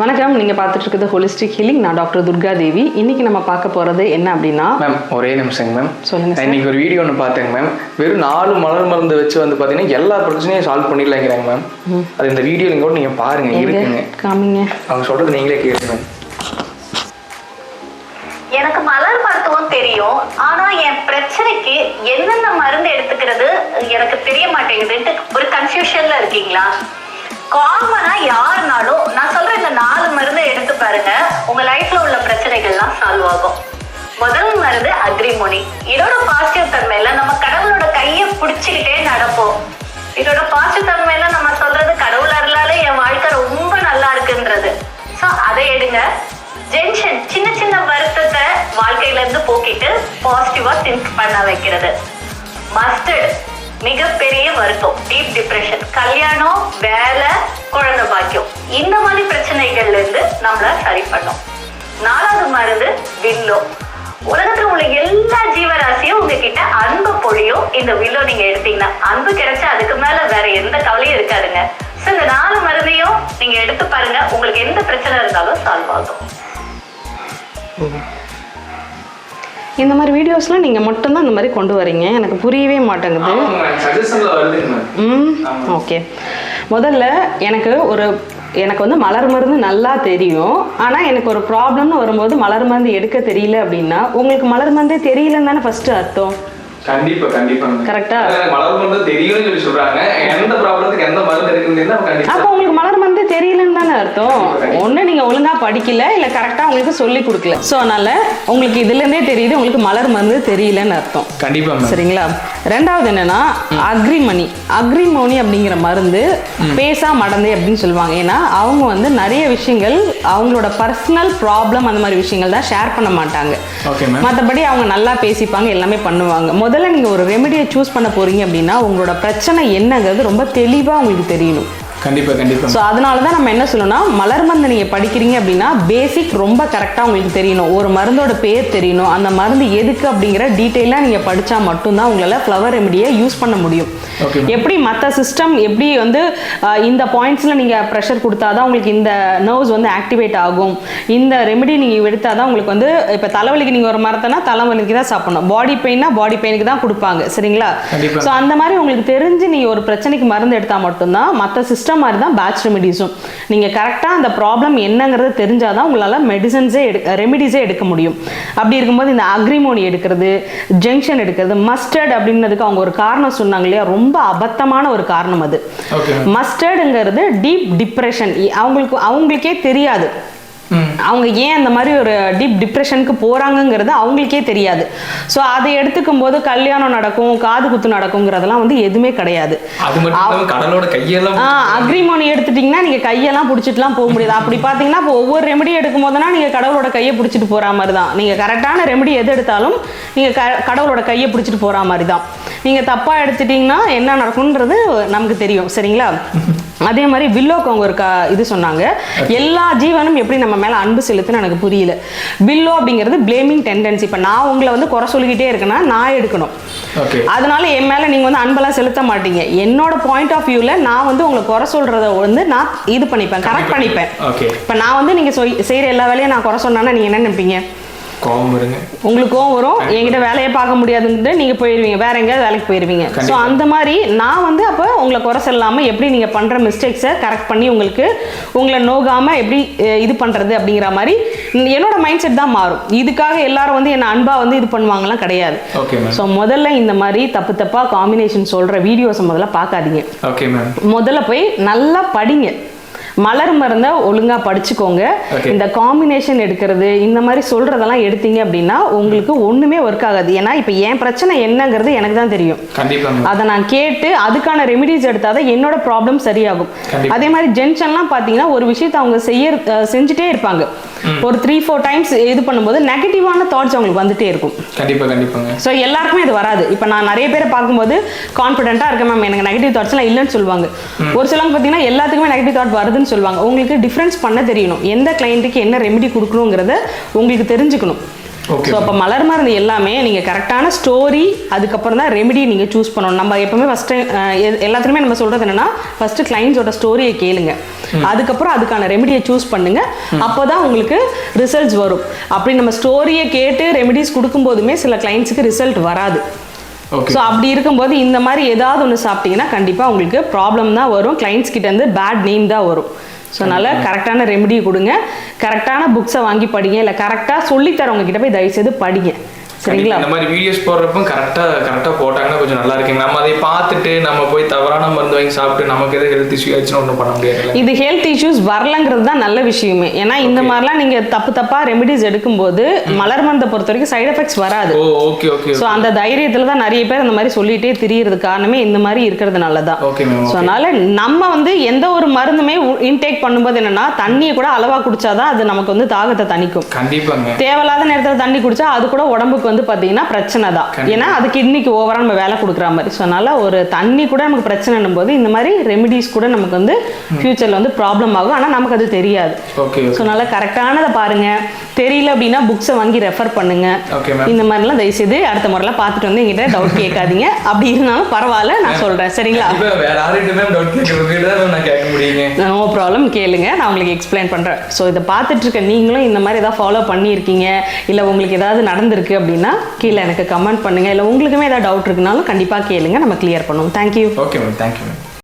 வணக்கம், நீங்கள் பார்த்துட்டு இருக்கிறது ஹோலிஸ்டிக் ஹீலிங். நான் டாக்டர் துர்கா தேவி. இன்னைக்கு நம்ம பார்க்க போகிறது என்ன அப்படின்னா, மேம் ஒரே நிமிஷங்க மேம். சொல்லுங்கள். இன்னைக்கு ஒரு வீடியோ ஒன்று பார்த்தேங்க மேம். வெறும் 4 மலர் மருந்து வச்சு வந்து பார்த்தீங்கன்னா எல்லா பிரச்சனையும் சால்வ் பண்ணிடலாங்கிறாங்க மேம். அது இந்த வீடியோ கூட நீங்கள் பாருங்க, இருக்குங்க, காமிங்க. அவங்க சொல்றது நீங்களே கேளுங்க மேம். எனக்கு மலர் மருத்துவம் தெரியும், ஆனா என் பிரச்சனைக்கு என்னென்ன மருந்து எடுத்துக்கிறது எனக்கு தெரிய மாட்டேங்குதுன்ட்டு ஒரு கன்ஃபியூஷன்ல இருக்கீங்களா? காமனா யாருனாலும் நான் சொல்ற இந்த 4 மருந்து எடுத்து பாருங்க, உங்க லைஃப்ல உள்ள பிரச்சனைகள்லாம் சால்வ் ஆகும். முதல் மருந்து அக்ரிமோனி. இதோட பாசிட்டிவ் தன்மையில நம்ம கடவுளோட கையை பிடிச்சுக்கிட்டே நடப்போம். இதோட பாசிட்டிவ் தன்மையில நம்ம சொல்றது கடவுள் அருளாலே என் வாழ்க்கை ரொம்ப நல்லா இருக்குன்றது. ஸோ அதை எடுங்க. ஜென்ஷன், சின்ன சின்ன வருத்தத்தை வாழ்க்கையில இருந்து போக்கிட்டு பாசிட்டிவா திங்க் பண்ண வைக்கிறது. மஸ்டர்ட், மிகப்பெரிய வருத்தம், டீப் டிப்ரெஷன், கல்யாணம், வேலை, குழந்தை பாக்கியம், இந்த மாதிரி பிரச்சனைகள்ல இருந்து நம்மள சரி பண்ணும். 4வது மருந்து வில்லோ. உலகத்துல உள்ள எல்லா ஜீவராசியும் உங்ககிட்ட அன்பு பொழியும். இந்த வில்லோ நீங்க எடுத்தீங்கன்னா அன்பு கிடைச்சா அதுக்கு மேல வேற எந்த கவலையும் இருக்காதுங்க. ஸோ இந்த 4 மருந்தையும் நீங்க எடுத்து பாருங்க, உங்களுக்கு எந்த பிரச்சனை இருந்தாலும் சால்வ் ஆகும். இந்த மாதிரி வீடியோஸ்லாம் நீங்கள் மட்டும்தான் இந்த மாதிரி கொண்டு வரீங்க, எனக்கு புரியவே மாட்டேங்குது. ஓகே, முதல்ல எனக்கு வந்து மலர் மருந்து நல்லா தெரியும், ஆனால் எனக்கு ஒரு ப்ராப்ளம்னு வரும்போது மலர் மருந்து எடுக்க தெரியல அப்படின்னா உங்களுக்கு மலர் மருந்தே தெரியலன்னு தானே ஃபர்ஸ்ட் அர்த்தம். கண்டிப்பா கரெக்டா? மலர் மருந்து தெரியும்னு சொல்லி சொல்றாங்க, எந்த ப்ராப்ளத்துக்கு எந்த மருந்து இருக்குன்னு அப்போ உங்களுக்கு மலர் மருந்து தெரியலன்னு தானே அர்த்தம். ஒண்ணு நீங்க ஒழுங்கா படிக்கல, இல்ல கரெக்டா உங்களுக்கு சொல்லி கொடுக்கல. சோ அதனால உங்களுக்கு இதுல இருந்தே தெரியுது உங்களுக்கு மலர் மருந்து தெரியலன்னு அர்த்தம். கண்டிப்பா, சரிங்களா? ரெண்டாவது என்னன்னா அக்ரிமோனி அப்படிங்கிற மருந்து பேசா மடந்தை அப்படின்னு சொல்லுவாங்க. ஏன்னா அவங்க வந்து நிறைய விஷயங்கள் அவங்களோட பர்சனல் ப்ராப்ளம் அந்த மாதிரி விஷயங்கள் தான் ஷேர் பண்ண மாட்டாங்க. மற்றபடி அவங்க நல்லா பேசிப்பாங்க, எல்லாமே பண்ணுவாங்க. முதல்ல நீங்க ஒரு ரெமெடியை சூஸ் பண்ண போறீங்க அப்படின்னா உங்களோட பிரச்சனை என்னங்கிறது ரொம்ப தெளிவா உங்களுக்கு தெரியணும். கண்டிப்பா. ஸோ அதனால தான் நம்ம என்ன சொல்லணும்னா, மலர் மருந்து நீங்கள் படிக்கிறீங்க அப்படின்னா பேசிக் ரொம்ப கரெக்டாக உங்களுக்கு தெரியணும். ஒரு மருந்தோட பேர் தெரியணும், அந்த மருந்து எதுக்கு அப்படிங்கிற டீட்டெயிலாக நீங்கள் படித்தா மட்டும்தான் உங்களால் ஃப்ளவர் ரெமெடியை யூஸ் பண்ண முடியும். எப்படி மற்ற சிஸ்டம் எப்படி வந்து இந்த பாயிண்ட்ஸில் நீங்கள் ப்ரெஷர் கொடுத்தா தான் உங்களுக்கு இந்த நர்வ்ஸ் வந்து ஆக்டிவேட் ஆகும், இந்த ரெமெடி நீங்கள் எடுத்தால் தான் உங்களுக்கு வந்து இப்போ தலைவலிக்கு நீங்கள் ஒரு மரத்தைனா தலைவலிக்கு தான் சாப்பிடணும், பாடி பெயின்னா பாடி பெயினுக்கு தான் கொடுப்பாங்க. சரிங்களா? ஸோ அந்த மாதிரி உங்களுக்கு தெரிஞ்சு நீங்கள் ஒரு பிரச்சனைக்கு மருந்து எடுத்தால் மட்டும்தான். மற்ற சிஸ்டம் மாதிரி தான் பேட்ச் ரெமெடிஸும் நீங்கள் கரெக்டாக அந்த ப்ராப்ளம் என்னங்கிறது தெரிஞ்சாதான் உங்களால் ரெமெடிஸே எடுக்க முடியும். அப்படி இருக்கும்போது இந்த அக்ரிமோனி எடுக்கிறது, ஜங்ஷன் எடுக்கிறது, மஸ்டர்ட் அப்படின்றதுக்கு அவங்க ஒரு காரணம் சொன்னாங்க இல்லையா, ரொம்ப அபத்தமான ஒரு காரணம் அது. மஸ்டர்டுங்கிறது டீப் டிப்ரெஷன். அவங்களுக்கே தெரியாது அவங்க ஏன் அந்த மாதிரி ஒரு டீப் டிப்ரெஷனுக்கு போறாங்கிறது அவங்களுக்கே தெரியாது. ஸோ அதை எடுத்துக்கும் போது கல்யாணம் நடக்கும், காது குத்து நடக்குங்கிறதெல்லாம் வந்து எதுவுமே கிடையாது. அக்ரிமோனி எடுத்துட்டீங்கன்னா நீங்க கையெல்லாம் பிடிச்சிட்டுலாம் போக முடியாது. அப்படி பாத்தீங்கன்னா இப்போ ஒவ்வொரு ரெமெடி எடுக்கும் போதுனா நீங்க கடவுளோட கையை பிடிச்சிட்டு போற மாதிரி தான். நீங்க கரெக்டான ரெமெடி எது எடுத்தாலும் நீங்க கடவுளோட கையை பிடிச்சிட்டு போற மாதிரி தான். நீங்க தப்பா எடுத்துட்டீங்கன்னா என்ன நடக்கும்ன்றது நமக்கு தெரியும். சரிங்களா? அதே மாதிரி வில்லோக்கு அவங்க ஒரு இது சொன்னாங்க, எல்லா ஜீவனும் எப்படி நம்ம மேல அன்பு செலுத்துன்னு எனக்கு புரியல. வில்லோ அப்படிங்கிறது பிளேமிங் டெண்டன்சி. இப்ப நான் உங்களை வந்து குறை சொல்லிக்கிட்டே இருக்கேன்னா நான் எடுக்கணும். அதனால என் மேல நீங்க வந்து அன்பெல்லாம் செலுத்த மாட்டீங்க. என்னோட பாயிண்ட் ஆஃப் வியூல நான் வந்து உங்களை குறை சொல்றத வந்து நான் இது பண்ணிப்பேன், கரெக்ட் பண்ணிப்பேன். இப்ப நான் வந்து நீங்க செய்யற எல்லா வேலையும் நான் குறை சொன்னா நீங்க என்ன நினைப்பீங்க? உங்களுக்கு கோவம் வரும், என்கிட்ட வேலையை பார்க்க முடியாதுன்னு நீங்க போயிருவீங்க, வேற எங்கேயாவது வேலைக்கு போயிருவீங்க. ஸோ அந்த மாதிரி நான் வந்து அப்போ உங்களை குறை சொல்லாம எப்படி நீங்க பண்ற மிஸ்டேக்ஸை கரெக்ட் பண்ணி உங்களை நோகாம எப்படி இது பண்றது அப்படிங்கிற மாதிரி என்னோட மைண்ட் செட் தான் மாறும். இதுக்காக எல்லாரும் வந்து என்ன அன்பா வந்து இது பண்ணுவாங்கலாம் கிடையாது. ஸோ முதல்ல இந்த மாதிரி தப்பா காம்பினேஷன் சொல்ற வீடியோஸ் முதல்ல பார்க்காதீங்க. முதல்ல போய் நல்லா படிங்க, மலர் மருந்தை ஒழுங்கா படிச்சுக்கோங்க. இந்த காம்பினேஷன் எடுக்கிறது இந்த மாதிரி சொல்றதெல்லாம் எடுத்தீங்க அப்படின்னா உங்களுக்கு ஒண்ணுமே ஒர்க் ஆகாது. ஏன்னா இப்ப என் பிரச்சனை என்னங்கிறது எனக்கு தான் தெரியும். அதை நான் கேட்டு அதுக்கான ரெமிடிஸ் எடுத்தாதான் என்னோட ப்ராப்ளம் சரியாகும். அதே மாதிரி ஜென்ஷன்லாம் பாத்தீங்கன்னா ஒரு விஷயத்தை அவங்க செஞ்சுட்டே இருப்பாங்க. ஒரு 3-4 டைம்ஸ் இது பண்ணும்போது நெகட்டிவான தாட்ஸ் அவங்களுக்கு வந்துட்டே இருக்கும். ஸோ எல்லாருக்குமே இது வராது. இப்போ நான் நிறைய பேரை பார்க்கும்போது கான்ஃபிடென்ட்டாக இருக்கேன் மேம், எனக்கு நெகட்டிவ் தாட்ஸ்லாம் இல்லைன்னு சொல்லுவாங்க. ஒரு சிலவங்க பார்த்தீங்கன்னா எல்லாத்துக்குமே நெகட்டிவ் தாட் வருதுன்னு சொல்லுவாங்க. உங்களுக்கு டிஃப்ரென்ஸ் பண்ண தெரியணும், எந்த கிளைண்ட்டுக்கு என்ன ரெமெடி கொடுக்கணுங்கிறத உங்களுக்கு தெரிஞ்சுக்கணும். Okay. ஸோ அப்போ மலர் மருந்து எல்லாமே நீங்கள் கரெக்டான ஸ்டோரி அதுக்கப்புறம் தான் ரெமெடி நீங்கள் சூஸ் பண்ணணும். நம்ம எப்பவுமே ஃபஸ்ட்டு எல்லாத்துலேயுமே நம்ம சொல்கிறது என்னன்னா ஃபஸ்ட்டு கிளைண்ட்ஸோட ஸ்டோரியை கேளுங்க, அதுக்கப்புறம் அதுக்கான ரெமெடியை சூஸ் பண்ணுங்க. அப்போ தான் உங்களுக்கு ரிசல்ட்ஸ் வரும். அப்படி நம்ம ஸ்டோரியை கேட்டு ரெமெடிஸ் கொடுக்கும்போதுமே சில கிளைண்ட்ஸுக்கு ரிசல்ட் வராது. ஸோ அப்படி இருக்கும்போது இந்த மாதிரி ஏதாவது ஒன்று சாப்பிட்டீங்கன்னா கண்டிப்பாக உங்களுக்கு ப்ராப்ளம் தான் வரும், கிளைண்ட்ஸ் கிட்டேருந்து பேட் நேம் தான் வரும். ஸோ அதனால் கரெக்டான ரெமெடி கொடுங்க, கரெக்டான புக்ஸை வாங்கி படிங்க, இல்லை கரெக்டாக சொல்லித்தரவங்க கிட்ட போய் தயவுசெய்து படிங்க. சரிங்களா? இந்த மாதிரி வீடியோஸ் போடுறப்ப கரெக்டாக போட்டாங்கன்னா கொஞ்சம் நல்லா இருக்குங்க. நம்ம அதை பார்த்துட்டு நம்ம போய் தவறான மருந்து வாங்கி சாப்பிட்டு நமக்கு எதாவது ஹெல்த் இஷ்யூ ஆச்சுன்னா ஒன்றும் பண்ண முடியாது. இது ஹெல்த் இஷ்யூஸ் வரலங்கிறது தான் நல்ல விஷயமே. ஏன்னா இந்த மாதிரிலாம் நீங்கள் தப்பாக ரெமெடிஸ் எடுக்கும்போது மலர் மருந்தை பொறுத்த வரைக்கும் சைடு எஃபெக்ட்ஸ் வராது. Okay okay. ஸோ அந்த தைரியத்தில் தான் நிறைய பேர் இந்த மாதிரி சொல்லிட்டே திரியறது காரணமே இந்த மாதிரி இருக்கிறதுனால தான். Okay ma'am. ஸோ அதனால நம்ம எந்த ஒரு மருந்துமே இன்டேக் பண்ணும்போது என்னன்னா தண்ணியை கூட அளவாக குடிச்சாதான் அது நமக்கு தாகத்தை தணிக்கும். கண்டிப்பாங்க. தேவையில்லாத நேரத்தில் தண்ணி குடிச்சா அது கூட உடம்புக்கு பார்த்தீங்கன்னா பிரச்சனை தான். ஏன்னா அது கிட்னிக்கு ஓவரா நம்ம வேலை கொடுக்குற மாதிரி. ஸோ அதனால ஒரு தண்ணி கூட நமக்கு பிரச்சனைன்னும் போது இந்த மாதிரி ரெமிடிஸ் கூட நமக்கு ஃபியூச்சர்ல ப்ராப்ளம் ஆகும். ஆனால் நமக்கு அது தெரியாது. ஸோ அதனால கரெக்டானதை பாருங்க, தெரியல அப்படின்னா புக்ஸை வாங்கி ரெஃபர் பண்ணுங்க. இந்த மாதிரிலாம் தயவுசெய்து அடுத்த முறைலாம் பார்த்துட்டு எங்கிட்ட டவுட் கேட்காதீங்க. அப்படி இருந்தாலும் பரவாயில்ல, நான் சொல்றேன். சரிங்களா? நோ ப்ராப்ளம், கேளுங்க, நான் உங்களுக்கு எக்ஸ்பிளைன் பண்றேன். ஸோ இதை பார்த்துட்டு இருக்க நீங்களும் இந்த மாதிரி ஏதாவது ஃபாலோ பண்ணியிருக்கீங்க, இல்லை உங்களுக்கு ஏதாவது நடந்திருக்கு அப்படின்னா கீழே எனக்கு கமெண்ட் பண்ணுங்க. இல்லை உங்களுக்குமே ஏதாவது டவுட் இருக்குனாலும் கண்டிப்பாக கேளுங்க, நம்ம கிளியர் பண்ணுவோம். Thank you. Okay ma'am, thank you ma'am.